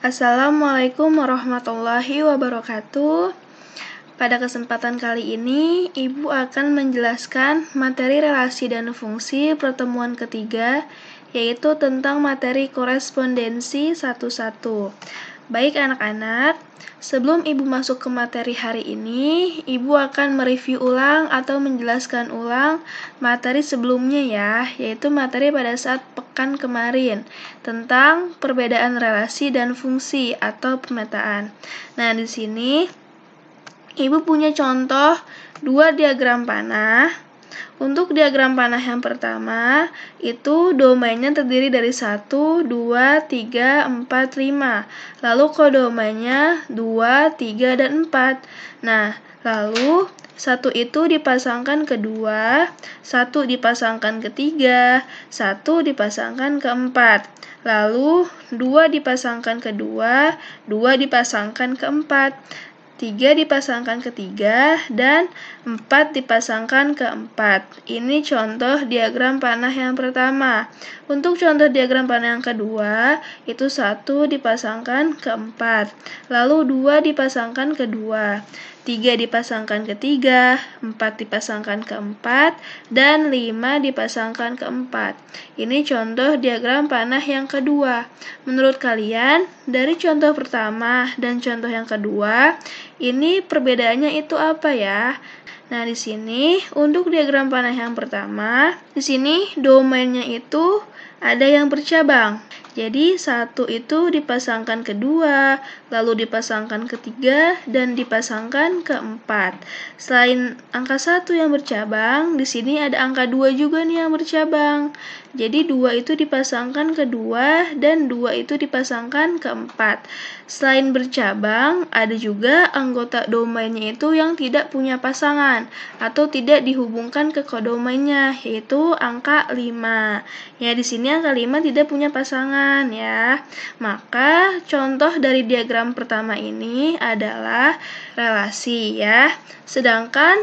Assalamualaikum warahmatullahi wabarakatuh. Pada kesempatan kali ini, Ibu akan menjelaskan materi relasi dan fungsi pertemuan ketiga, yaitu tentang materi korespondensi 1-1. Baik anak-anak, sebelum Ibu masuk ke materi hari ini, Ibu akan mereview ulang atau menjelaskan ulang materi sebelumnya ya, yaitu materi pada saat pekan kemarin tentang perbedaan relasi dan fungsi atau pemetaan. Nah, di sini Ibu punya contoh 2 diagram panah. Untuk diagram panah yang pertama, itu domainnya terdiri dari 1, 2, 3, 4, 5. Lalu kodomanya 2, 3, dan 4. Nah, lalu 1 itu dipasangkan ke 2, 1 dipasangkan ke 3, 1 dipasangkan ke 4. Lalu 2 dipasangkan ke 2, 2 dipasangkan ke 4. 3 dipasangkan ke 3, dan 4 dipasangkan ke 4. Ini contoh diagram panah yang pertama. Untuk contoh diagram panah yang kedua, itu 1 dipasangkan ke 4, lalu 2 dipasangkan ke 2, 3 dipasangkan ke 3, 4 dipasangkan ke 4, dan 5 dipasangkan ke 4. Ini contoh diagram panah yang kedua. Menurut kalian, dari contoh pertama dan contoh yang kedua, ini perbedaannya itu apa ya? Nah, di sini untuk diagram panah yang pertama, di sini domainnya itu ada yang bercabang. Jadi 1 itu dipasangkan ke 2, lalu dipasangkan ke 3, dan dipasangkan ke 4. Selain angka 1 yang bercabang, di sini ada angka 2 juga nih yang bercabang. Jadi 2 itu dipasangkan ke 2, dan 2 itu dipasangkan ke 4. Selain bercabang, ada juga anggota domainnya itu yang tidak punya pasangan atau tidak dihubungkan ke kodomainnya, yaitu angka 5. Ya, di sini angka 5 tidak punya pasangan ya. Maka contoh dari diagram pertama ini adalah relasi ya. Sedangkan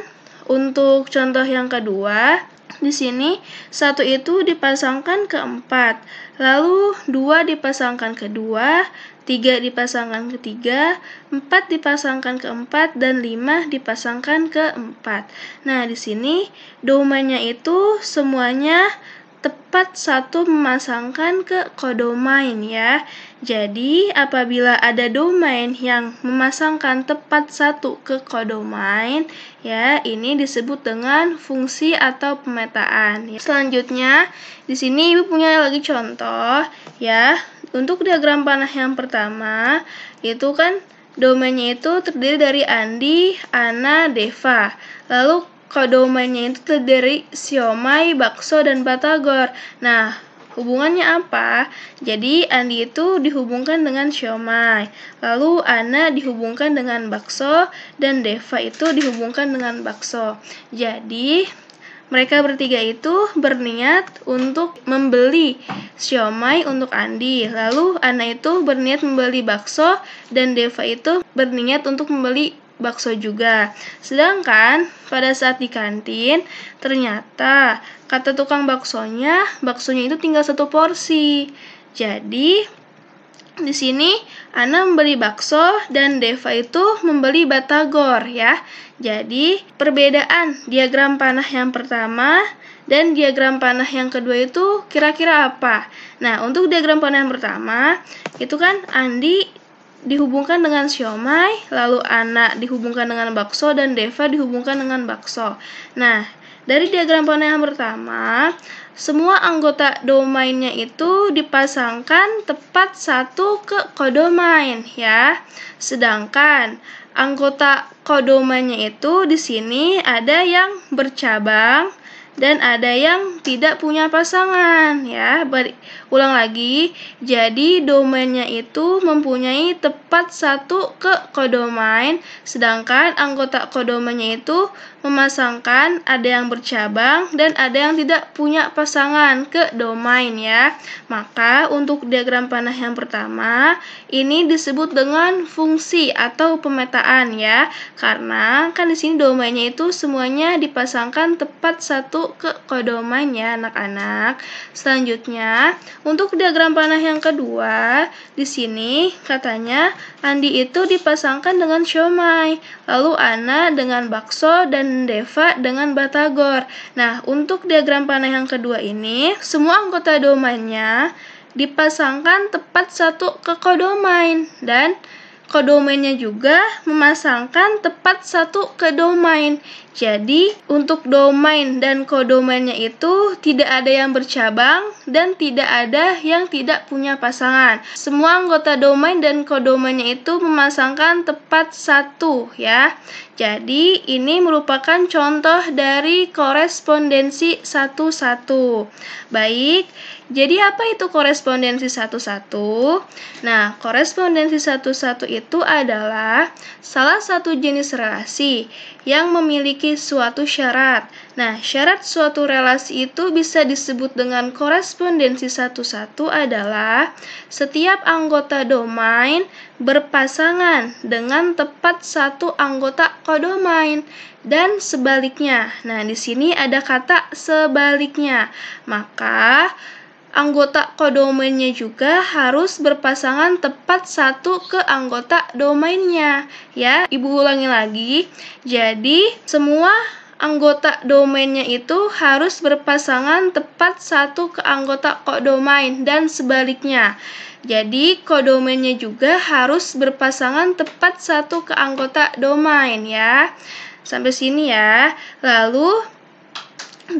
untuk contoh yang kedua, di sini 1 itu dipasangkan ke 4, lalu 2 dipasangkan ke 2, 3 dipasangkan ke 3, 4 dipasangkan ke 4, dan 5 dipasangkan ke 4. Nah, di sini domainnya itu semuanya tepat 1 memasangkan ke kodomain ya. Jadi, apabila ada domain yang memasangkan tepat 1 ke kodomain, ya, ini disebut dengan fungsi atau pemetaan. Selanjutnya, di sini Ibu punya lagi contoh ya. Untuk diagram panah yang pertama, itu kan domainnya itu terdiri dari Andi, Ana, Deva. Lalu kodomainnya itu terdiri dari siomay, bakso, dan batagor. Nah, hubungannya apa? Jadi, Andi itu dihubungkan dengan siomay, lalu Ana dihubungkan dengan bakso, dan Deva itu dihubungkan dengan bakso. Jadi, mereka bertiga itu berniat untuk membeli siomay untuk Andi. Lalu Ana itu berniat membeli bakso, dan Deva itu berniat untuk membeli bakso juga. Sedangkan pada saat di kantin, ternyata kata tukang baksonya itu tinggal 1 porsi. Jadi di sini Ana membeli bakso dan Deva itu membeli batagor ya. Jadi perbedaan diagram panah yang pertama dan diagram panah yang kedua itu kira-kira apa? Nah, untuk diagram panah yang pertama, itu kan Andi dihubungkan dengan siomay, lalu Ana dihubungkan dengan bakso, dan Deva dihubungkan dengan bakso. Nah, dari diagram panah yang pertama, semua anggota domainnya itu dipasangkan tepat 1 ke kodomain ya. Sedangkan anggota kodomainnya itu di sini ada yang bercabang dan ada yang tidak punya pasangan ya. Ulang lagi, jadi domainnya itu mempunyai tepat 1 ke kodomain, sedangkan anggota kodomainnya itu memasangkan ada yang bercabang dan ada yang tidak punya pasangan ke domain ya. Maka untuk diagram panah yang pertama, ini disebut dengan fungsi atau pemetaan ya, karena kan di sini domainnya itu semuanya dipasangkan tepat 1 ke kodomain ya anak-anak. Selanjutnya, Untuk diagram panah yang kedua, di sini katanya Andi itu dipasangkan dengan siomay, lalu Ana dengan bakso, dan Deva dengan batagor. Nah, untuk diagram panah yang kedua ini, semua anggota domainnya dipasangkan tepat satu ke kodomain, dan kodomainnya juga memasangkan tepat satu ke domain. Jadi, untuk domain dan kodomainnya itu tidak ada yang bercabang dan tidak ada yang tidak punya pasangan. Semua anggota domain dan kodomainnya itu memasangkan tepat satu, ya. Jadi, ini merupakan contoh dari korespondensi satu-satu. Baik, jadi apa itu korespondensi satu-satu? Nah, korespondensi satu-satu itu adalah salah satu jenis relasi yang memiliki suatu syarat. Nah, syarat suatu relasi itu bisa disebut dengan korespondensi satu-satu adalah setiap anggota domain berpasangan dengan tepat satu anggota kodomain dan sebaliknya. Nah, di sini ada kata sebaliknya. Maka anggota kodomainnya juga harus berpasangan tepat satu ke anggota domainnya. Ya, Ibu ulangi lagi. Jadi, semua anggota domainnya itu harus berpasangan tepat satu ke anggota kodomain dan sebaliknya. Jadi, kodomainnya juga harus berpasangan tepat satu ke anggota domain, ya. Sampai sini ya. Lalu,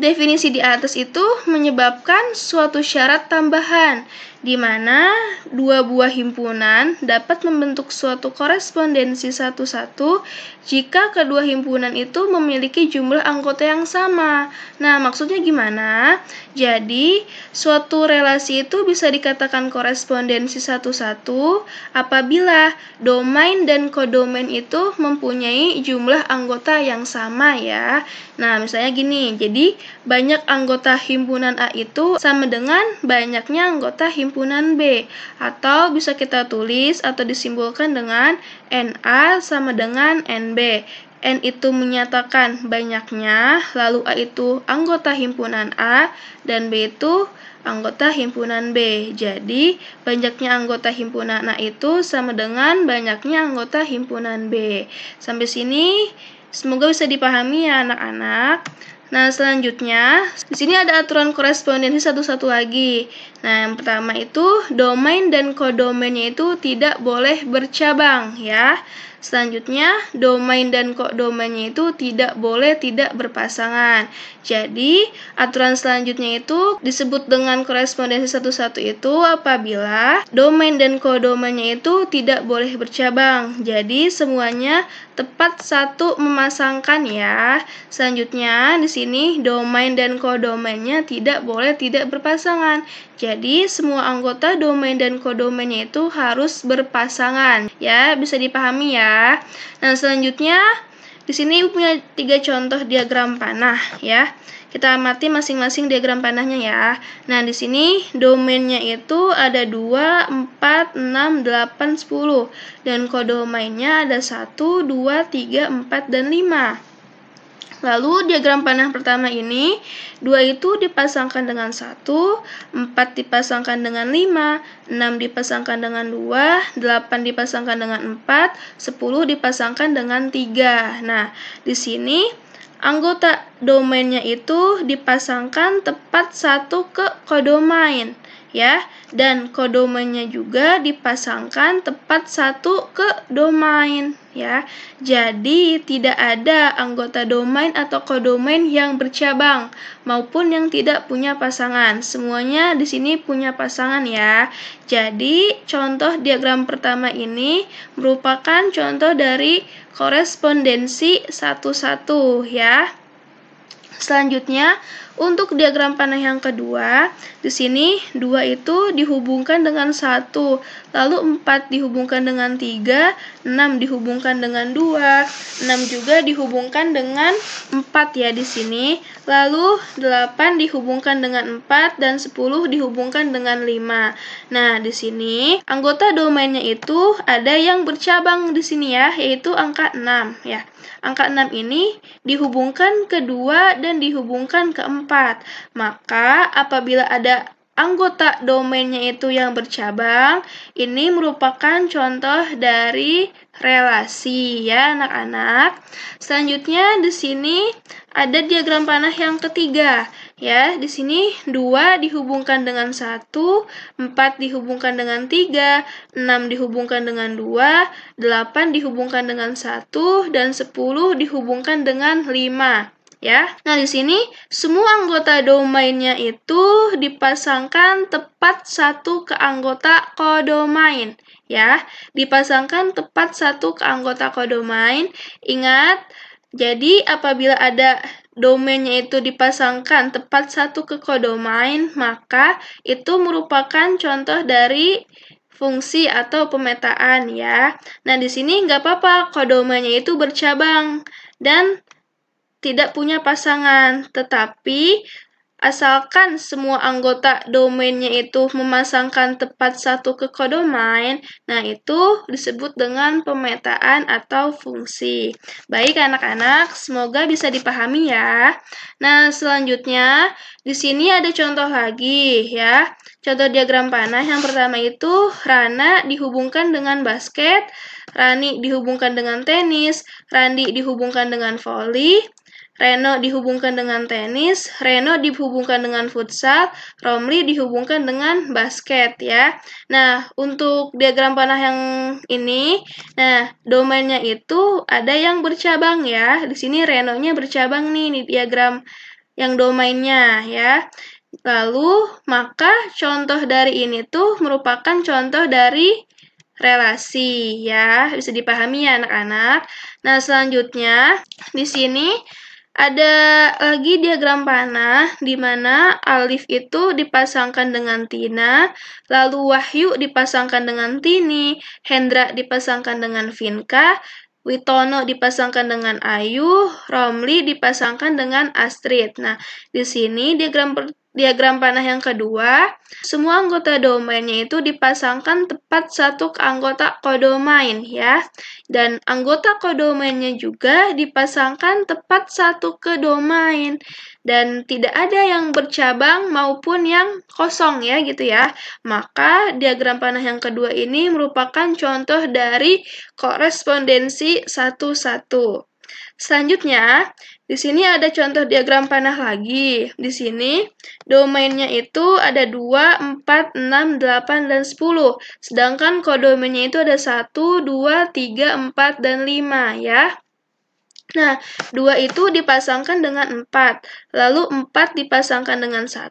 definisi di atas itu menyebabkan suatu syarat tambahan, di mana dua buah himpunan dapat membentuk suatu korespondensi satu-satu jika kedua himpunan itu memiliki jumlah anggota yang sama. Nah, maksudnya gimana? Jadi, suatu relasi itu bisa dikatakan korespondensi satu-satu apabila domain dan kodomain itu mempunyai jumlah anggota yang sama, ya. Nah, misalnya gini, jadi banyak anggota himpunan A itu sama dengan banyaknya anggota himpunan B, atau bisa kita tulis atau disimbolkan dengan NA sama dengan NB. N itu menyatakan banyaknya, lalu A itu anggota himpunan A, dan B itu anggota himpunan B. Jadi, banyaknya anggota himpunan A itu sama dengan banyaknya anggota himpunan B. Sampai sini, semoga bisa dipahami ya anak-anak. Nah, selanjutnya, di sini ada aturan korespondensi satu-satu lagi. Nah, yang pertama itu, domain dan kodomainnya itu tidak boleh bercabang, ya. Selanjutnya, domain dan kodomainnya itu tidak boleh tidak berpasangan. Jadi, aturan selanjutnya itu disebut dengan korespondensi satu-satu itu apabila domain dan kodomainnya itu tidak boleh bercabang. Jadi, semuanya tepat satu memasangkan, ya. Selanjutnya, di sini domain dan kodomainnya tidak boleh tidak berpasangan. Jadi, semua anggota domain dan kodomainnya itu harus berpasangan. Ya, bisa dipahami ya. Nah, selanjutnya di sini punya 3 contoh diagram panah, ya. Kita amati masing-masing diagram panahnya ya. Nah, di sini domainnya itu ada 2, 4, 6, 8, 10. Dan kodomainnya ada 1, 2, 3, 4, dan 5. Lalu diagram panah pertama ini, 2 itu dipasangkan dengan 1, 4 dipasangkan dengan 5, 6 dipasangkan dengan 2, 8 dipasangkan dengan 4, 10 dipasangkan dengan 3. Nah, di sini anggota domainnya itu dipasangkan tepat satu ke kodomain, ya, dan kodomainnya juga dipasangkan tepat satu ke domain, ya. Jadi tidak ada anggota domain atau kodomain yang bercabang maupun yang tidak punya pasangan. Semuanya di sini punya pasangan, ya. Jadi contoh diagram pertama ini merupakan contoh dari korespondensi satu-satu, ya. Selanjutnya, untuk diagram panah yang kedua, di sini 2 itu dihubungkan dengan 1, lalu 4 dihubungkan dengan 3, 6 dihubungkan dengan 2, 6 juga dihubungkan dengan 4 ya di sini, lalu 8 dihubungkan dengan 4 dan 10 dihubungkan dengan 5. Nah, di sini anggota domainnya itu ada yang bercabang di sini ya, yaitu angka 6 ya. Angka 6 ini dihubungkan ke 2 dan dihubungkan ke 4. Maka apabila ada anggota domainnya itu yang bercabang, ini merupakan contoh dari relasi ya anak-anak. Selanjutnya di sini ada diagram panah yang ketiga ya. Di sini 2 dihubungkan dengan 1, 4 dihubungkan dengan 3, 6 dihubungkan dengan 2, 8 dihubungkan dengan 1 dan 10 dihubungkan dengan 5. Ya. Nah, di sini semua anggota domainnya itu dipasangkan tepat satu ke anggota kodomain, ya. Dipasangkan tepat satu ke anggota kodomain. Ingat, jadi apabila ada domainnya itu dipasangkan tepat satu ke kodomain, maka itu merupakan contoh dari fungsi atau pemetaan, ya. Nah, di sini nggak apa-apa kodomainnya itu bercabang dan tidak punya pasangan, tetapi asalkan semua anggota domainnya itu memasangkan tepat satu ke kodomain, nah itu disebut dengan pemetaan atau fungsi. Baik anak-anak, semoga bisa dipahami ya. Nah, selanjutnya di sini ada contoh lagi ya. Contoh diagram panah yang pertama itu Rana dihubungkan dengan basket, Rani dihubungkan dengan tenis, Randi dihubungkan dengan voli, Reno dihubungkan dengan tenis, Reno dihubungkan dengan futsal, Romli dihubungkan dengan basket ya. Nah, untuk diagram panah yang ini, nah domainnya itu ada yang bercabang ya. Di sini Reno-nya bercabang nih di diagram yang domainnya ya. Lalu, maka contoh dari ini tuh merupakan contoh dari relasi ya. Bisa dipahami ya anak-anak. Nah, selanjutnya di sini ada lagi diagram panah di mana Alif itu dipasangkan dengan Tina, lalu Wahyu dipasangkan dengan Tini, Hendra dipasangkan dengan Vinka, Witono dipasangkan dengan Ayu, Romli dipasangkan dengan Astrid. Nah, di sini diagram panah yang kedua, semua anggota domainnya itu dipasangkan tepat satu ke anggota kodomain ya. Dan anggota kodomainnya juga dipasangkan tepat satu ke domain. Dan tidak ada yang bercabang maupun yang kosong ya gitu ya. Maka diagram panah yang kedua ini merupakan contoh dari korespondensi 1-1. Selanjutnya, di sini ada contoh diagram panah lagi. Di sini domainnya itu ada 2, 4, 6, 8, dan 10. Sedangkan kodomainnya itu ada 1, 2, 3, 4, dan 5 ya. Nah, 2 itu dipasangkan dengan 4, lalu 4 dipasangkan dengan 1,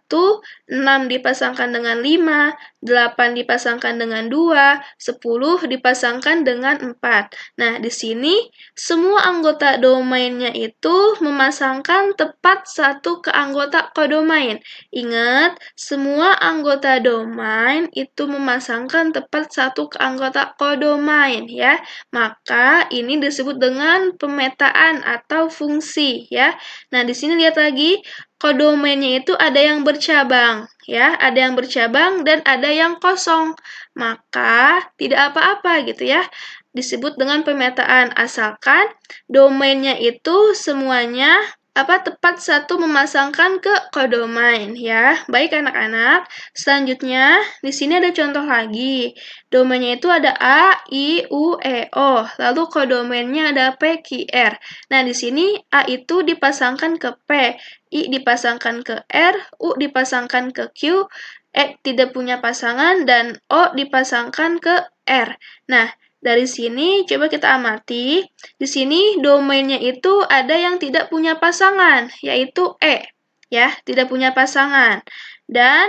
6 dipasangkan dengan 5, 8 dipasangkan dengan 2, 10 dipasangkan dengan 4. Nah, di sini semua anggota domainnya itu memasangkan tepat satu ke anggota kodomain. Ingat, semua anggota domain itu memasangkan tepat satu ke anggota kodomain ya. Maka ini disebut dengan pemetaan atau fungsi ya. Nah, di sini lihat lagi kodomainnya itu ada yang bercabang ya, ada yang bercabang dan ada yang kosong. Maka tidak apa-apa gitu ya. Disebut dengan pemetaan asalkan domainnya itu semuanya tepat satu memasangkan ke kodomain ya. Baik anak-anak, selanjutnya di sini ada contoh lagi. Domainnya itu ada A, I, U, E, O. Lalu kodomainnya ada P, Q, R. Nah, di sini A itu dipasangkan ke P, I dipasangkan ke R, U dipasangkan ke Q, E tidak punya pasangan, dan O dipasangkan ke R. Nah, dari sini coba kita amati. Di sini domainnya itu ada yang tidak punya pasangan, yaitu E. Ya, tidak punya pasangan. Dan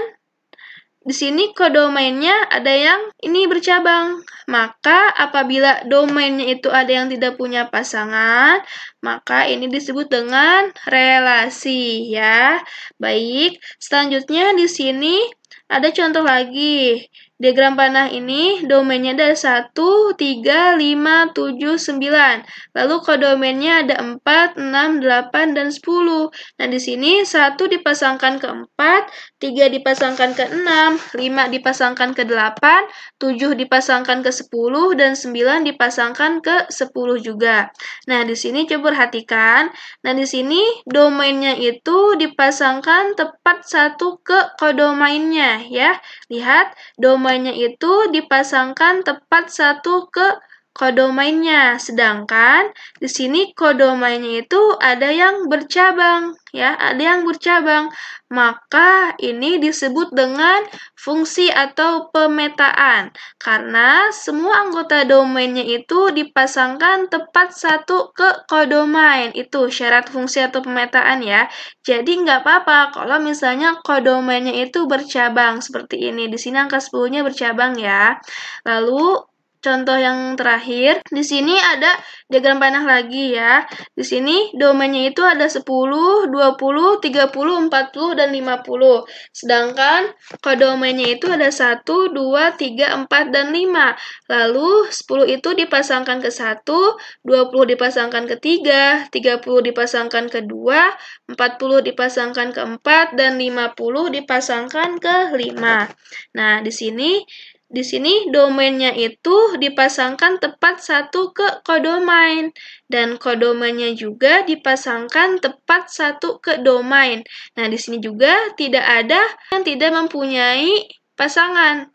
di sini kodomainnya ada yang ini bercabang. Maka apabila domainnya itu ada yang tidak punya pasangan, maka ini disebut dengan relasi ya. Baik, selanjutnya di sini ada contoh lagi. diagram panah ini domainnya ada 1, 3, 5, 7, 9. Lalu kodomennya ada 4, 6, 8, dan 10. Nah, di sini 1 dipasangkan ke 4, 3 dipasangkan ke 6, 5 dipasangkan ke 8, 7 dipasangkan ke 10, dan 9 dipasangkan ke 10 juga. Nah, di sini coba perhatikan. Nah, di sini domainnya itu dipasangkan tepat satu ke kodomainnya ya. Lihat, domainnya itu dipasangkan tepat satu ke kodomainnya. Sedangkan di sini kodomainnya itu ada yang bercabang ya, ada yang bercabang. Maka ini disebut dengan fungsi atau pemetaan karena semua anggota domainnya itu dipasangkan tepat satu ke kodomain. Itu syarat fungsi atau pemetaan ya. Jadi nggak apa-apa kalau misalnya kodomainnya itu bercabang seperti ini. Di sini angka 10-nya bercabang ya. Lalu contoh yang terakhir, di sini ada diagram panah lagi ya. Di sini domainnya itu ada 10, 20, 30, 40, dan 50. Sedangkan kodomainnya itu ada 1, 2, 3, 4, dan 5. Lalu 10 itu dipasangkan ke 1, 20 dipasangkan ke 3, 30 dipasangkan ke 2, 40 dipasangkan ke 4, dan 50 dipasangkan ke 5. Nah, di sini domainnya itu dipasangkan tepat satu ke kodomain dan kodomainnya juga dipasangkan tepat satu ke domain. Nah, di sini juga tidak ada yang tidak mempunyai pasangan.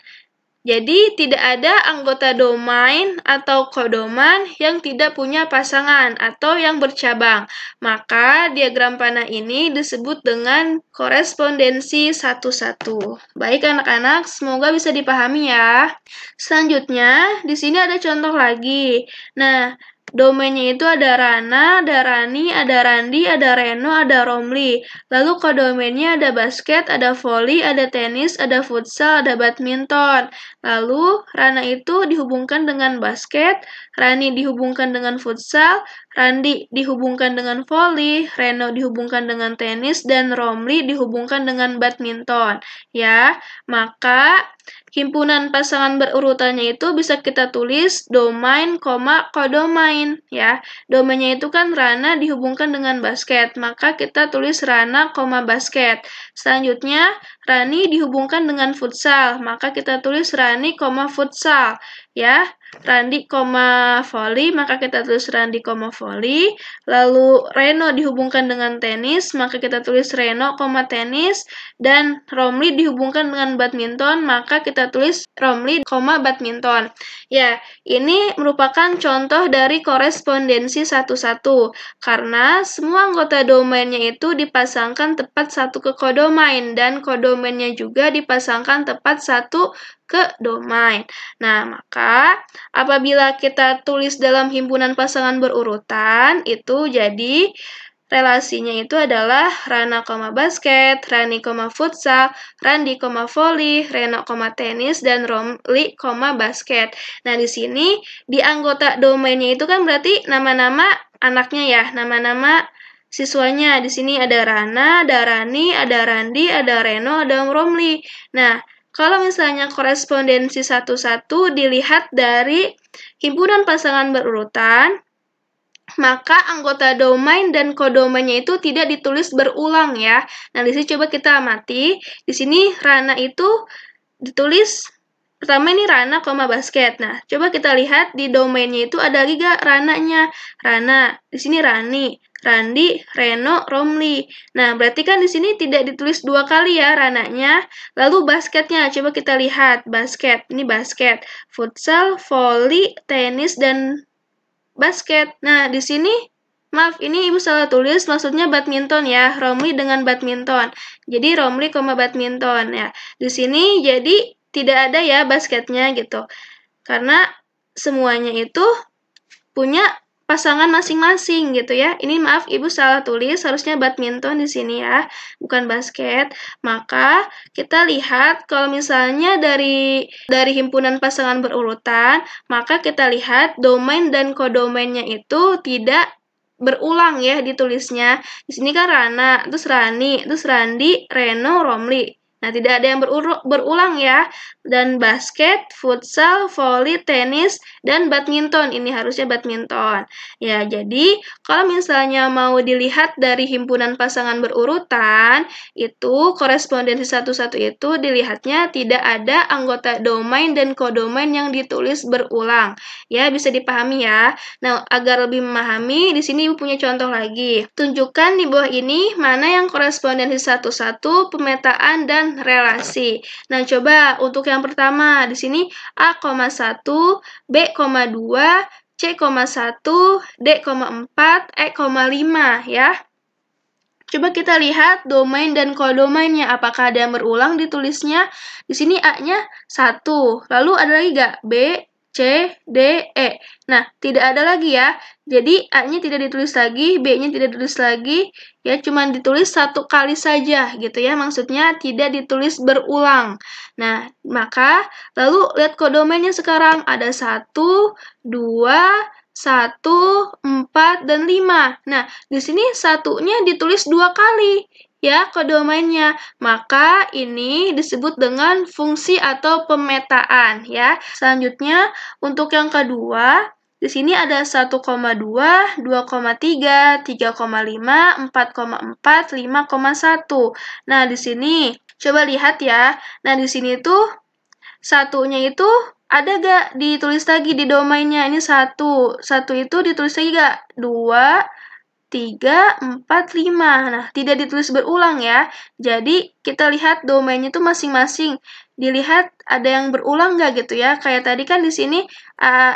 Jadi, tidak ada anggota domain atau kodoman yang tidak punya pasangan atau yang bercabang. Maka, diagram panah ini disebut dengan korespondensi satu-satu. Baik anak-anak, semoga bisa dipahami ya. Selanjutnya, di sini ada contoh lagi. Nah, domainnya itu ada Rana, ada Rani, ada Randi, ada Reno, ada Romli. Lalu kodomennya ada basket, ada voli, ada tenis, ada futsal, ada badminton. Lalu Rana itu dihubungkan dengan basket, Rani dihubungkan dengan futsal, Randi dihubungkan dengan voli, Reno dihubungkan dengan tenis, dan Romli dihubungkan dengan badminton. Ya, maka himpunan pasangan berurutannya itu bisa kita tulis domain, kodomain ya. Domainnya itu kan Rana dihubungkan dengan basket, maka kita tulis Rana, basket. Selanjutnya Rani dihubungkan dengan futsal, maka kita tulis Rani, futsal ya. Randi, voli, maka kita tulis Randi, voli. Lalu Reno dihubungkan dengan tenis, maka kita tulis Reno, tenis. Dan Romli dihubungkan dengan badminton, maka kita tulis Romli, badminton. Ya, ini merupakan contoh dari korespondensi satu-satu. Karena semua anggota domainnya itu dipasangkan tepat satu ke kodomain, dan kodomainnya juga dipasangkan tepat satu ke domain. Nah, maka apabila kita tulis dalam himpunan pasangan berurutan, itu jadi relasinya itu adalah Rana, basket, Rani, futsal, Randi, voli, Reno, tenis, dan Romli, basket. Nah, di sini di anggota domainnya itu kan berarti nama-nama anaknya ya, nama-nama siswanya. Di sini ada Rana, ada Rani, ada Randi, ada Reno, ada Romli. Nah, kalau misalnya korespondensi satu-satu dilihat dari himpunan pasangan berurutan, maka anggota domain dan kodomainnya itu tidak ditulis berulang ya. Nah, di sini coba kita amati. Di sini Rana itu ditulis pertama ini Rana, basket. Nah, coba kita lihat di domainnya itu ada lagi gak Rananya? Rana. Di sini Rani, Randi, Reno, Romli. Nah, berarti kan di sini tidak ditulis dua kali ya Rananya. Lalu basketnya, coba kita lihat. Basket, ini basket. Futsal, voli, tenis, dan basket. Nah, di sini maaf, ini Ibu salah tulis, maksudnya badminton ya. Romli dengan badminton. Jadi Romli, badminton ya. Di sini jadi tidak ada ya basketnya gitu. Karena semuanya itu punya pasangan masing-masing gitu ya. Ini maaf Ibu salah tulis, harusnya badminton di sini ya, bukan basket. Maka kita lihat kalau misalnya dari himpunan pasangan berurutan, maka kita lihat domain dan kodomainnya itu tidak berulang ya ditulisnya. Di sini kan Rana, terus Rani, terus Randi, Reno, Romli. Nah, tidak ada yang berulang ya. Dan basket, futsal, voli, tenis, dan badminton. Ini harusnya badminton. Ya, jadi kalau misalnya mau dilihat dari himpunan pasangan berurutan, itu korespondensi satu-satu itu dilihatnya tidak ada anggota domain dan kodomain yang ditulis berulang. Ya, bisa dipahami ya. Nah, agar lebih memahami, di sini Ibu punya contoh lagi. Tunjukkan di bawah ini mana yang korespondensi satu-satu, pemetaan, dan relasi. Nah, coba untuk yang pertama, di sini A,1, B,2, C,1, D,4, E,5 ya. Coba kita lihat domain dan kodomainnya, apakah ada yang berulang ditulisnya? Di sini A-nya 1, lalu ada lagi nggak? B, C, D, E. Nah, tidak ada lagi ya. Jadi, A-nya tidak ditulis lagi, B-nya tidak ditulis lagi, ya cuma ditulis satu kali saja, gitu ya. Maksudnya tidak ditulis berulang. Nah, maka lalu lihat kodomainnya sekarang. Ada 1, 2, 1, 4, dan 5. Nah, di sini satunya ditulis 2 kali ya kodomainnya. Maka ini disebut dengan fungsi atau pemetaan ya. Selanjutnya untuk yang kedua, di sini ada 1,2, 2,3, 3,5, 4,4, 5,1. Nah, di sini coba lihat ya. Nah, di sini tuh satunya itu ada gak ditulis lagi di domainnya? Ini 1. 1 itu ditulis lagi gak? 2, 3, 4, 5. Nah, tidak ditulis berulang ya. Jadi, kita lihat domainnya itu masing-masing. Dilihat ada yang berulang nggak gitu ya. Kayak tadi kan di sini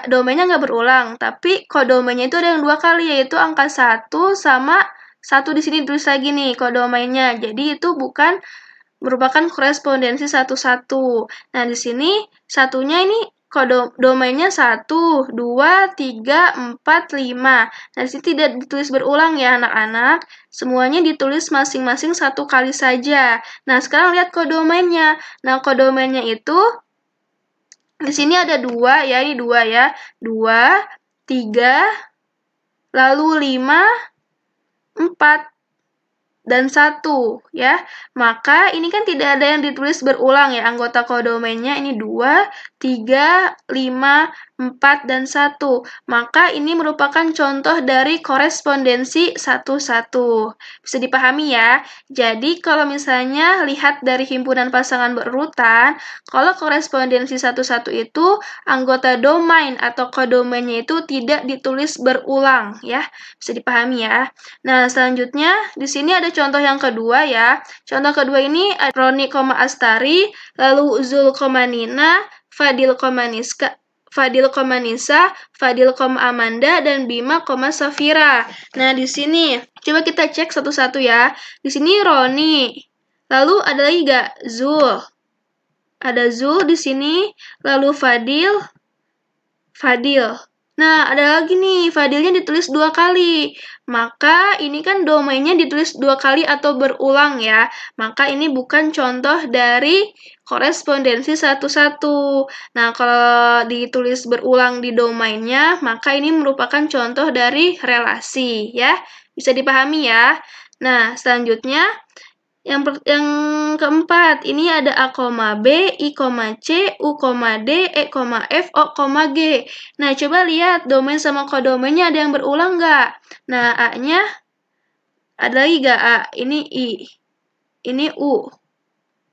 domainnya nggak berulang. Tapi kodomainnya itu ada yang 2 kali, yaitu angka 1 sama 1 di sini ditulis lagi nih kodomainnya. Jadi, itu bukan merupakan korespondensi satu-satu. Nah, di sini satunya ini domainnya 1, 2, 3, 4, 5. Nah, di sini tidak ditulis berulang ya anak-anak. Semuanya ditulis masing-masing satu kali saja. Nah, sekarang lihat kodomainnya. Nah, kodomainnya itu di sini ada 2 ya, ini 2 ya. 2, 3, lalu 5, 4. Dan 1 ya. Maka ini kan tidak ada yang ditulis berulang ya. Anggota kodomainnya ini 2, 3, 5, 4, dan 1. Maka ini merupakan contoh dari korespondensi satu-satu. Bisa dipahami ya. Jadi kalau misalnya lihat dari himpunan pasangan berurutan, kalau korespondensi satu-satu itu anggota domain atau kodomainnya itu tidak ditulis berulang ya. Bisa dipahami ya. Nah, selanjutnya di sini ada contoh yang kedua ya. Contoh kedua ini Roni, Astari, lalu Zul, Nina, Fadil, Niska, Fadil, Nisa, Fadil, Amanda, dan Bima, Safira. Nah, di sini coba kita cek satu-satu ya. Di sini Roni. Lalu ada lagi gak? Zul. Ada Zul di sini, lalu Fadil. Nah, ada lagi nih, Fadilnya ditulis 2 kali. Maka ini kan domainnya ditulis 2 kali atau berulang ya. Maka ini bukan contoh dari korespondensi satu-satu. Nah, kalau ditulis berulang di domainnya, maka ini merupakan contoh dari relasi ya. Bisa dipahami ya. Nah, selanjutnya yang keempat, ini ada A, B, I, C, U, D, E, F, O, G. Nah, coba lihat domain sama kodomainnya ada yang berulang nggak? Nah, A-nya ada lagi nggak A? Ini I, ini U,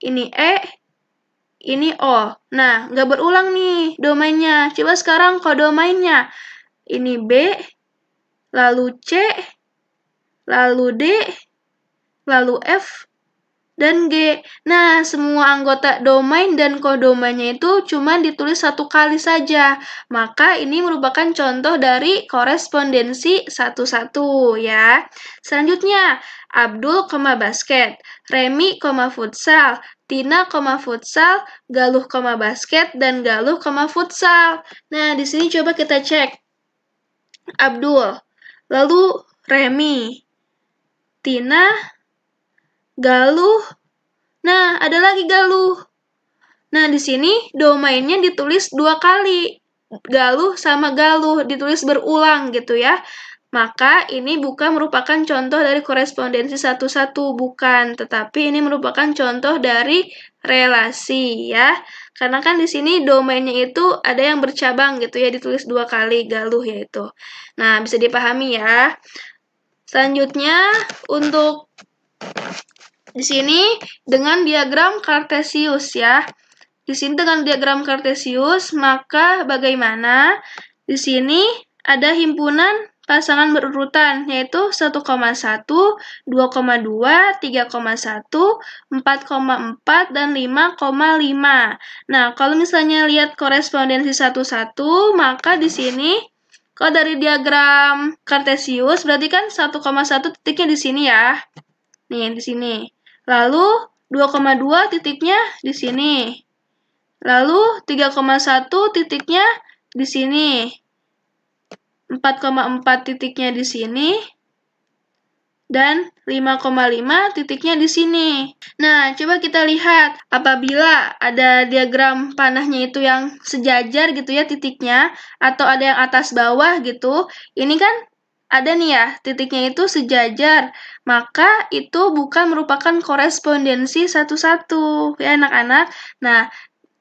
ini E, ini O. Nah, nggak berulang nih domainnya. Coba sekarang kodomainnya. Ini B, lalu C, lalu D, lalu F, dan G. Nah, semua anggota domain dan kodomainnya itu cuma ditulis satu kali saja. Maka ini merupakan contoh dari korespondensi satu-satu ya. Selanjutnya, Abdul, basket, Remi, futsal, Tina, futsal, Galuh, basket, dan Galuh, futsal. Nah, di sini coba kita cek. Abdul, lalu Remi, Tina, Galuh. Nah, ada lagi Galuh. Nah, di sini domainnya ditulis 2 kali. Galuh sama Galuh ditulis berulang gitu ya. maka ini bukan merupakan contoh dari korespondensi satu-satu, bukan, tetapi ini merupakan contoh dari relasi ya. Karena kan di sini domainnya itu ada yang bercabang gitu ya, ditulis 2 kali galuh yaitu. Nah, bisa dipahami ya. Selanjutnya untuk di sini dengan diagram Kartesius ya. Di sini dengan diagram Kartesius, maka bagaimana? Di sini ada himpunan pasangan berurutan, yaitu 1,1, 2,2, 3,1, 4,4, dan 5,5. Nah, kalau misalnya lihat korespondensi satu-satu, maka di sini, kalau dari diagram Kartesius, berarti kan 1,1 titiknya di sini ya. Nih, di sini. Lalu, 2,2 titiknya di sini. Lalu, 3,1 titiknya di sini. 4,4 titiknya di sini, dan 5,5 titiknya di sini. Nah, coba kita lihat, apabila ada diagram panahnya itu yang sejajar gitu ya titiknya, atau ada yang atas bawah gitu, ini kan ada nih ya, titiknya itu sejajar, maka itu bukan merupakan korespondensi satu-satu, ya anak-anak. Nah,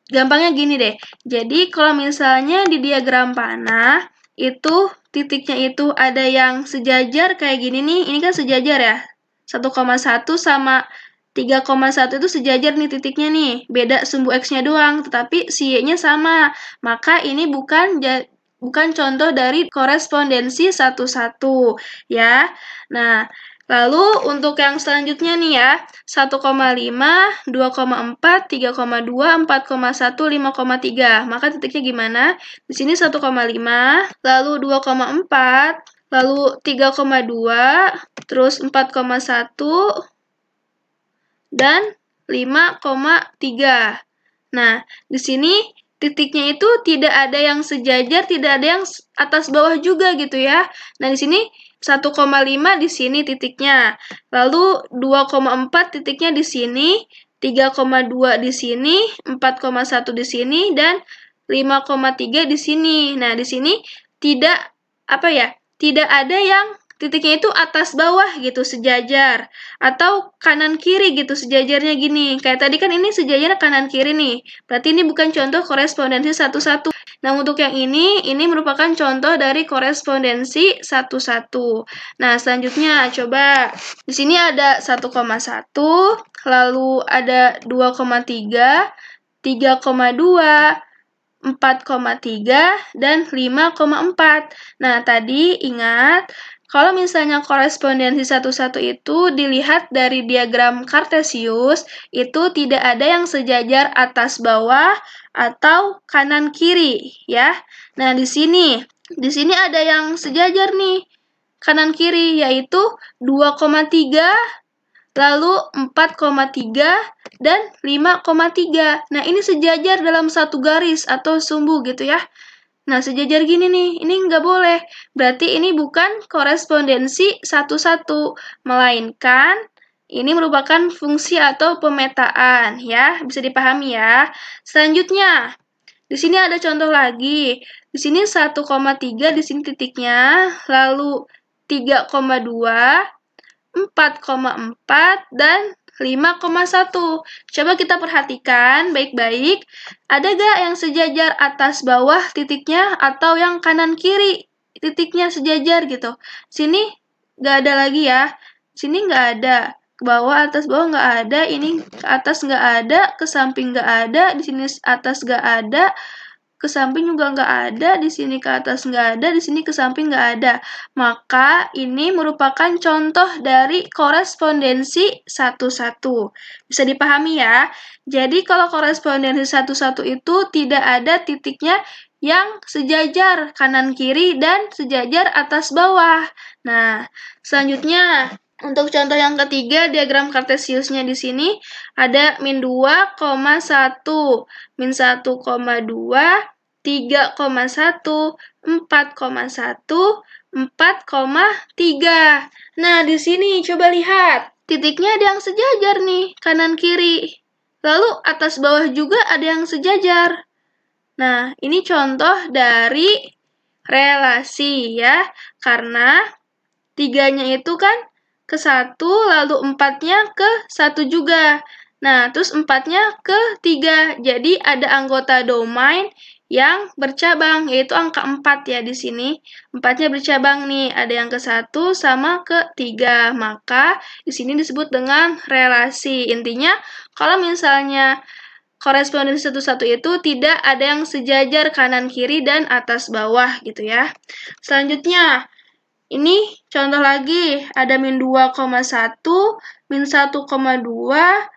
gampangnya gini deh, jadi kalau misalnya di diagram panah, itu titiknya itu ada yang sejajar kayak gini nih, ini kan sejajar ya, 1,1 sama 3,1 itu sejajar nih titiknya nih, beda sumbu X-nya doang, tetapi si Y-nya sama, maka ini bukan contoh dari korespondensi satu-satu, ya. Nah, lalu untuk yang selanjutnya nih ya, 1,5, 2,4, 3,2, 4,1, 5,3. Maka titiknya gimana? Di sini 1,5, lalu 2,4, lalu 3,2, terus 4,1, dan 5,3. Nah, di sini titiknya itu tidak ada yang sejajar, tidak ada yang atas bawah juga gitu ya. Nah, di sini 1,5 di sini titiknya. Lalu 2,4 titiknya di sini, 3,2 di sini, 4,1 di sini, dan 5,3 di sini. Nah, di sini tidak tidak ada yang titiknya itu atas bawah gitu sejajar, atau kanan kiri gitu sejajarnya gini. Kayak tadi kan ini sejajarnya kanan kiri nih. Berarti ini bukan contoh korespondensi satu-satu. Nah, untuk yang ini merupakan contoh dari korespondensi satu-satu. Nah, selanjutnya coba di sini ada 1,1, lalu ada 2,3, 3,2, 4,3, dan 5,4. Nah, tadi ingat, kalau misalnya korespondensi satu-satu itu dilihat dari diagram Kartesius, itu tidak ada yang sejajar atas bawah atau kanan kiri, ya. Nah, di sini ada yang sejajar nih, kanan kiri, yaitu 2,3, lalu 4,3, dan 5,3. Nah, ini sejajar dalam satu garis atau sumbu gitu ya. Nah, sejajar gini nih, ini nggak boleh. Berarti ini bukan korespondensi satu-satu, melainkan ini merupakan fungsi atau pemetaan, ya. Bisa dipahami ya. Selanjutnya, di sini ada contoh lagi. Di sini 1,3, di sini titiknya, lalu 3,2, 4,4, dan 5,1. Coba kita perhatikan baik-baik, ada gak yang sejajar atas bawah titiknya atau yang kanan kiri titiknya sejajar gitu. Sini gak ada lagi ya, sini gak ada, ke bawah atas bawah gak ada, ini ke atas gak ada, ke samping gak ada, di sini atas gak ada, ke samping juga nggak ada, di sini ke atas nggak ada, di sini ke samping nggak ada. Maka ini merupakan contoh dari korespondensi satu-satu. Bisa dipahami ya? Jadi kalau korespondensi satu-satu itu tidak ada titiknya yang sejajar kanan kiri dan sejajar atas bawah. Nah, selanjutnya untuk contoh yang ketiga, diagram Kartesiusnya di sini ada min 2,1, min 1,2, 3,1, 4,1, 4,3. Nah, di sini coba lihat. Titiknya ada yang sejajar nih, kanan kiri. Lalu atas bawah juga ada yang sejajar. Nah, ini contoh dari relasi ya. Karena 3-nya itu kan ke 1, lalu 4-nya ke 1 juga. Nah, terus 4-nya ke 3. Jadi ada anggota domain yang bercabang, yaitu angka 4 ya di sini. 4-nya bercabang nih, ada yang ke 1 sama ke 3. Maka di sini disebut dengan relasi. Intinya, kalau misalnya korespondensi satu-satu itu tidak ada yang sejajar kanan kiri dan atas bawah gitu ya. Selanjutnya, ini contoh lagi, ada min 2,1, min 1,2,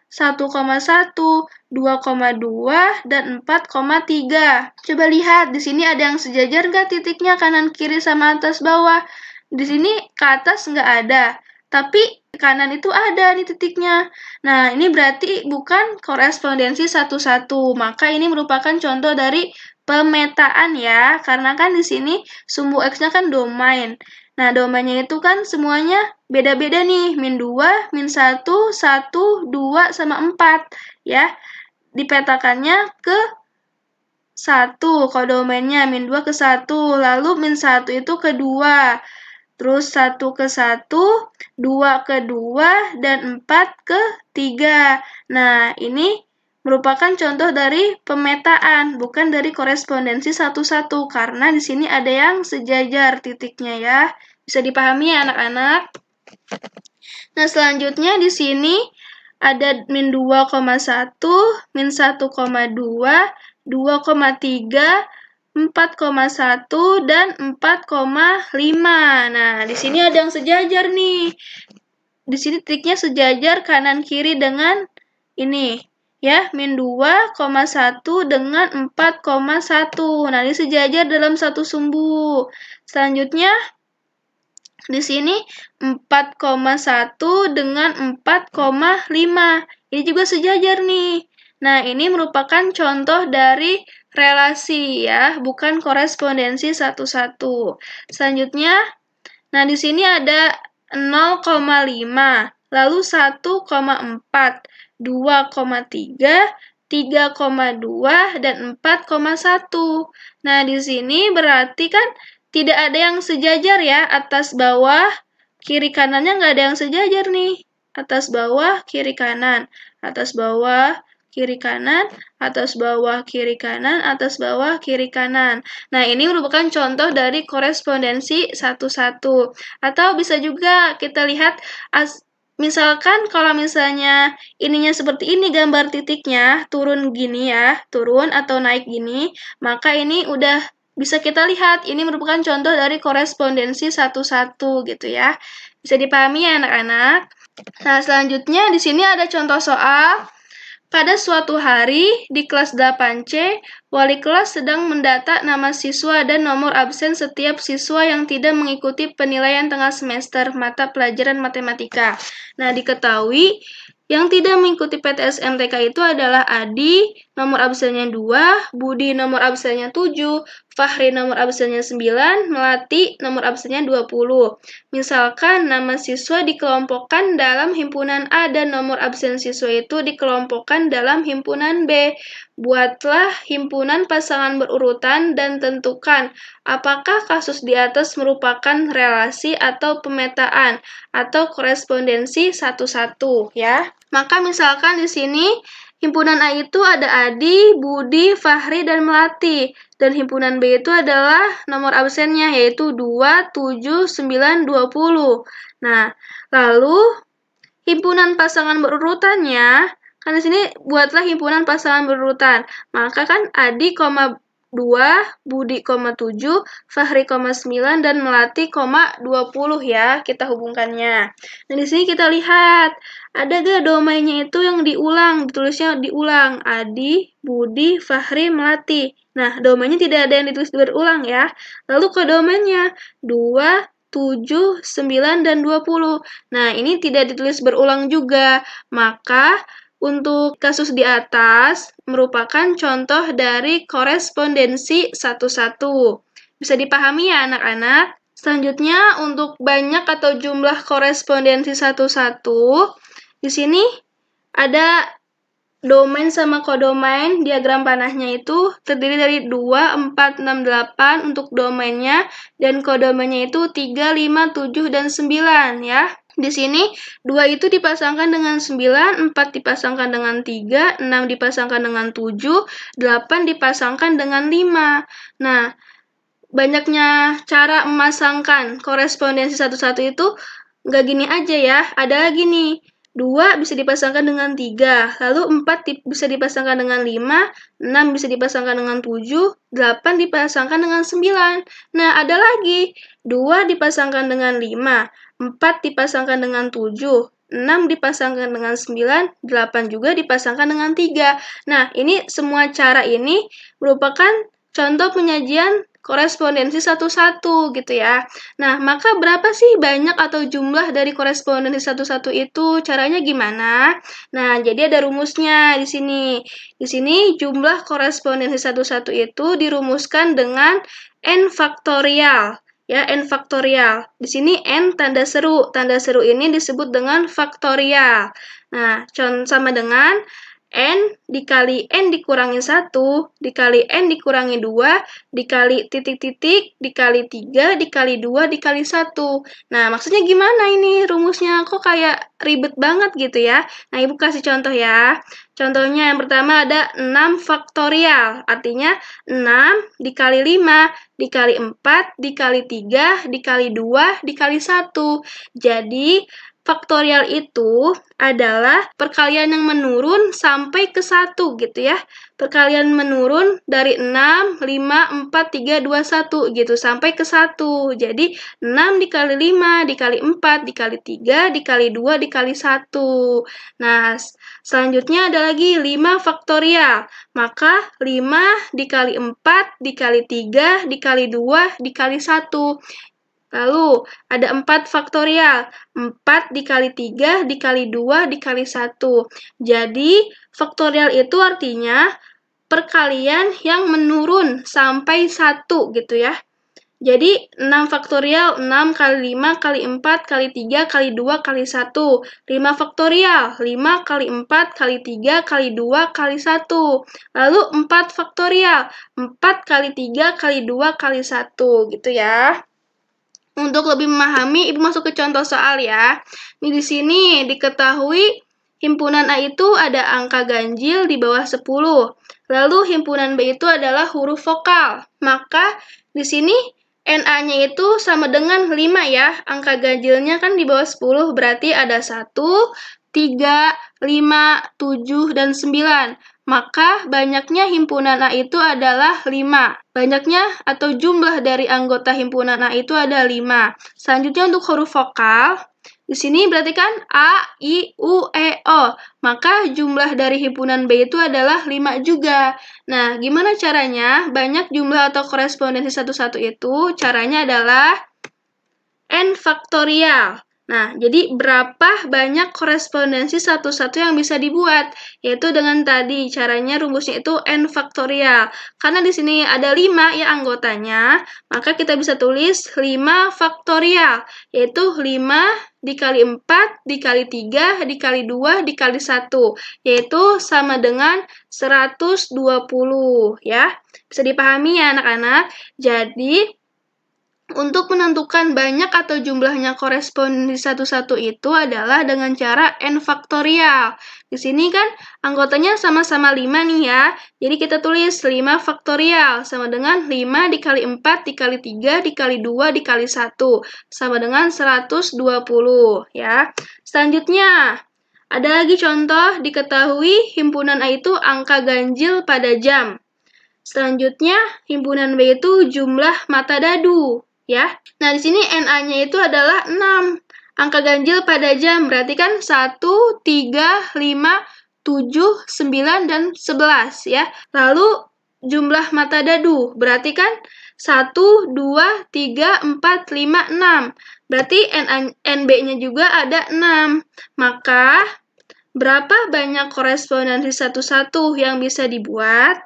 1,1, 2,2, dan 4,3. Coba lihat, di sini ada yang sejajar nggak titiknya kanan kiri sama atas bawah? Di sini ke atas nggak ada, tapi kanan itu ada nih titiknya. Nah, ini berarti bukan korespondensi satu-satu, maka ini merupakan contoh dari pemetaan ya, karena kan di sini sumbu X-nya kan domain. Nah, domainnya itu kan semuanya beda-beda nih, min 2, min 1, 1, 2, sama 4, ya. Dipetakannya ke 1, kalau domainnya min 2 ke 1, lalu min 1 itu ke 2, terus 1 ke 1, 2 ke 2, dan 4 ke 3. Nah, ini merupakan contoh dari pemetaan, bukan dari korespondensi satu-satu, karena di sini ada yang sejajar titiknya ya. Bisa dipahami ya anak-anak? Nah, selanjutnya di sini ada min 2,1, min 1,2, 2,3, 4,1, dan 4,5. Nah, di sini ada yang sejajar nih. Di sini titiknya sejajar kanan kiri dengan ini. Ya, min 2,1 dengan 4,1. Nah, ini sejajar dalam satu sumbu. Selanjutnya, di sini 4,1 dengan 4,5. Ini juga sejajar nih. Nah, ini merupakan contoh dari relasi ya, bukan korespondensi satu-satu. Selanjutnya, nah di sini ada 0,5, lalu 1,4, 2,3, 3,2, dan 4,1. Nah, di sini berarti kan tidak ada yang sejajar ya, atas bawah, kiri kanannya nggak ada yang sejajar nih. Atas bawah, kiri kanan, atas bawah, kiri kanan, atas bawah, kiri kanan, atas bawah, kiri kanan. Nah, ini merupakan contoh dari korespondensi satu-satu. Atau bisa juga kita lihat, misalkan kalau misalnya ininya seperti ini gambar titiknya, turun gini ya, turun atau naik gini, maka ini udah bisa kita lihat, ini merupakan contoh dari korespondensi satu-satu gitu ya. Bisa dipahami ya anak-anak? Nah, selanjutnya di sini ada contoh soal. Pada suatu hari, di kelas 8C, wali kelas sedang mendata nama siswa dan nomor absen setiap siswa yang tidak mengikuti penilaian tengah semester mata pelajaran matematika. Nah, diketahui yang tidak mengikuti PTS MTK itu adalah Adi, nomor absennya 2, Budi nomor absennya 7, Fahri nomor absennya 9, Melati nomor absennya 20. Misalkan nama siswa dikelompokkan dalam himpunan A dan nomor absen siswa itu dikelompokkan dalam himpunan B. Buatlah himpunan pasangan berurutan dan tentukan apakah kasus di atas merupakan relasi atau pemetaan atau korespondensi satu-satu ya. Maka misalkan di sini himpunan A itu ada Adi, Budi, Fahri, dan Melati. Dan himpunan B itu adalah nomor absennya, yaitu 2, 7, 9, 20. Nah, lalu himpunan pasangan berurutannya, kan di sini buatlah himpunan pasangan berurutan. Maka kan Adi, 2, Budi, 7, Fahri, 9, dan Melati, 20 ya, kita hubungkannya. Nah, di sini kita lihat, ada gak domainnya itu yang diulang, ditulisnya diulang, Adi, Budi, Fahri, Melati. Nah, domainnya tidak ada yang ditulis berulang ya. Lalu ke domainnya, 2, 7, 9, dan 20. Nah, ini tidak ditulis berulang juga. Maka, untuk kasus di atas merupakan contoh dari korespondensi satu-satu. Bisa dipahami ya anak-anak? Selanjutnya, untuk banyak atau jumlah korespondensi satu-satu, di sini ada domain sama kodomain, diagram panahnya itu terdiri dari 2, 4, 6, 8 untuk domainnya, dan kodomainnya itu 3, 5, 7, dan 9 ya. Di sini 2 itu dipasangkan dengan 9, 4 dipasangkan dengan 3, 6 dipasangkan dengan 7, 8 dipasangkan dengan 5. Nah, banyaknya cara memasangkan korespondensi satu-satu itu nggak gini aja ya, ada lagi nih. 2 bisa dipasangkan dengan 3, lalu 4 bisa dipasangkan dengan 5, 6 bisa dipasangkan dengan 7, 8 dipasangkan dengan 9. Nah, ada lagi. 2 dipasangkan dengan 5, 4 dipasangkan dengan 7, 6 dipasangkan dengan 9, 8 juga dipasangkan dengan 3. Nah, ini semua cara ini merupakan contoh penyajian korespondensi satu-satu gitu ya. Nah, maka berapa sih banyak atau jumlah dari korespondensi satu-satu itu? Caranya gimana? Nah, jadi ada rumusnya di sini. Di sini jumlah korespondensi satu-satu itu dirumuskan dengan n faktorial. Ya, n faktorial. Di sini n tanda seru. Tanda seru ini disebut dengan faktorial. Nah, sama dengan n dikali n dikurangi 1, dikali n dikurangi 2, dikali titik-titik, dikali 3, dikali 2, dikali 1. Nah, maksudnya gimana ini rumusnya? Kok kayak ribet banget gitu ya? Nah, Ibu kasih contoh ya. Contohnya yang pertama ada 6 faktorial. Artinya 6 dikali 5, dikali 4, dikali 3, dikali 2, dikali 1. Jadi, faktorial itu adalah perkalian yang menurun sampai ke 1 gitu ya. Perkalian menurun dari 6, 5, 4, 3, 2, 1 gitu sampai ke 1. Jadi 6 dikali 5, dikali 4, dikali 3, dikali 2, dikali 1. Nah, selanjutnya ada lagi 5 faktorial. Maka 5 dikali 4, dikali 3, dikali 2, dikali 1. Lalu, ada 4 faktorial. 4 dikali 3, dikali 2, dikali 1. Jadi, faktorial itu artinya perkalian yang menurun sampai 1 gitu ya. Jadi, 6 faktorial, 6 kali 5 kali 4 kali 3 kali 2 kali 1. 5 faktorial, 5 kali 4 kali 3 kali 2 kali 1. Lalu, 4 faktorial, 4 kali 3 kali 2 kali 1 gitu ya. Untuk lebih memahami, Ibu masuk ke contoh soal ya. Di sini diketahui himpunan A itu ada angka ganjil di bawah 10. Lalu himpunan B itu adalah huruf vokal. Maka di sini NA-nya itu sama dengan 5 ya. Angka ganjilnya kan di bawah 10, berarti ada 1, 3, 5, 7, dan 9. Maka banyaknya himpunan A itu adalah 5. Banyaknya atau jumlah dari anggota himpunan A itu ada 5. Selanjutnya untuk huruf vokal, di sini berarti kan A, I, U, E, O. Maka jumlah dari himpunan B itu adalah 5 juga. Nah, gimana caranya? Banyak jumlah atau korespondensi satu-satu itu, caranya adalah n faktorial. Nah, jadi berapa banyak korespondensi satu-satu yang bisa dibuat? Yaitu dengan tadi, caranya rumusnya itu n faktorial. Karena di sini ada 5 ya anggotanya, maka kita bisa tulis 5 faktorial. Yaitu 5 dikali 4, dikali 3, dikali 2, dikali 1. Yaitu sama dengan 120 ya. Bisa dipahami ya anak-anak? Jadi, untuk menentukan banyak atau jumlahnya korespondensi satu-satu itu adalah dengan cara n faktorial. Di sini kan anggotanya sama-sama 5 nih ya. Jadi kita tulis 5 faktorial sama dengan 5 dikali 4 dikali 3 dikali 2 dikali 1 sama dengan 120 ya. Selanjutnya, ada lagi contoh diketahui himpunan A itu angka ganjil pada jam. Selanjutnya, himpunan B itu jumlah mata dadu. Ya. Nah, di sini NA-nya itu adalah 6. Angka ganjil pada jam berarti kan 1, 3, 5, 7, 9, dan 11 ya. Lalu jumlah mata dadu berarti kan 1, 2, 3, 4, 5, 6. Berarti NB-nya juga ada 6. Maka berapa banyak korespondensi satu-satu yang bisa dibuat?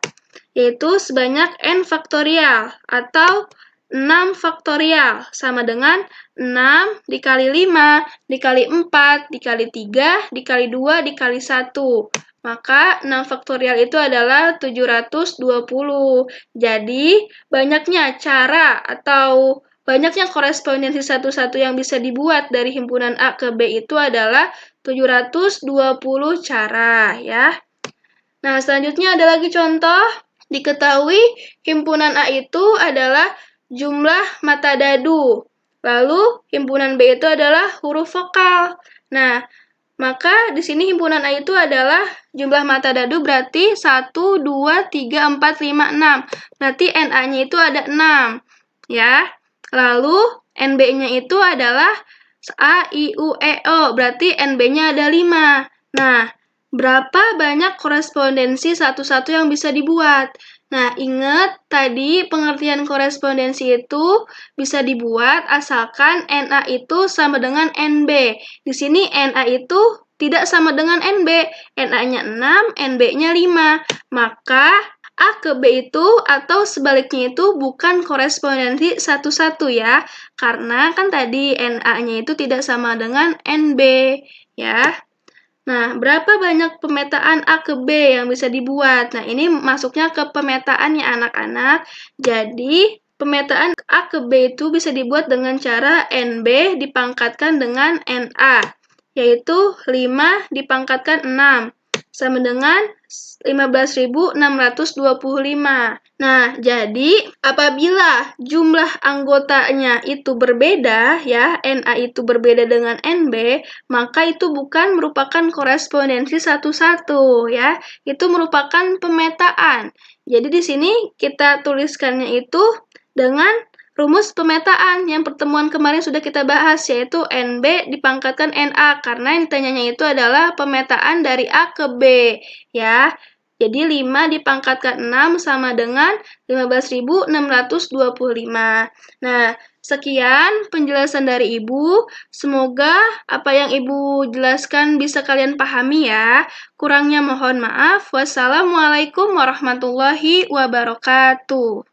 Yaitu sebanyak n faktorial atau 6 faktorial sama dengan 6 dikali 5, dikali 4, dikali 3, dikali 2, dikali 1. Maka 6 faktorial itu adalah 720. Jadi, banyaknya cara atau banyaknya korespondensi satu-satu yang bisa dibuat dari himpunan A ke B itu adalah 720 cara, ya. Nah, selanjutnya ada lagi contoh. Diketahui himpunan A itu adalah jumlah mata dadu. Lalu himpunan B itu adalah huruf vokal. Nah, maka di sini himpunan A itu adalah jumlah mata dadu berarti 1, 2, 3, 4, 5, 6. Berarti NA-nya itu ada 6. Ya. Lalu NB-nya itu adalah A, I, U, E, O. Berarti NB-nya ada 5. Nah, berapa banyak korespondensi satu-satu yang bisa dibuat? Nah, ingat tadi pengertian korespondensi itu bisa dibuat asalkan NA itu sama dengan NB. Di sini NA itu tidak sama dengan NB. NA-nya 6, NB-nya 5. Maka A ke B itu atau sebaliknya itu bukan korespondensi satu-satu ya. Karena kan tadi NA-nya itu tidak sama dengan NB ya. Nah, berapa banyak pemetaan A ke B yang bisa dibuat? Nah, ini masuknya ke pemetaan ya anak-anak. Jadi, pemetaan A ke B itu bisa dibuat dengan cara NB dipangkatkan dengan NA, yaitu 5 dipangkatkan 6, sama dengan 15.625. Nah, jadi apabila jumlah anggotanya itu berbeda, ya, NA itu berbeda dengan NB, maka itu bukan merupakan korespondensi satu-satu, ya. Itu merupakan pemetaan. Jadi di sini kita tuliskannya itu dengan rumus pemetaan yang pertemuan kemarin sudah kita bahas, yaitu NB dipangkatkan NA, karena yang ditanyanya itu adalah pemetaan dari A ke B, ya. Jadi 5 dipangkatkan 6 sama dengan 15.625. Nah, sekian penjelasan dari Ibu. Semoga apa yang Ibu jelaskan bisa kalian pahami ya. Kurangnya mohon maaf. Wassalamualaikum warahmatullahi wabarakatuh.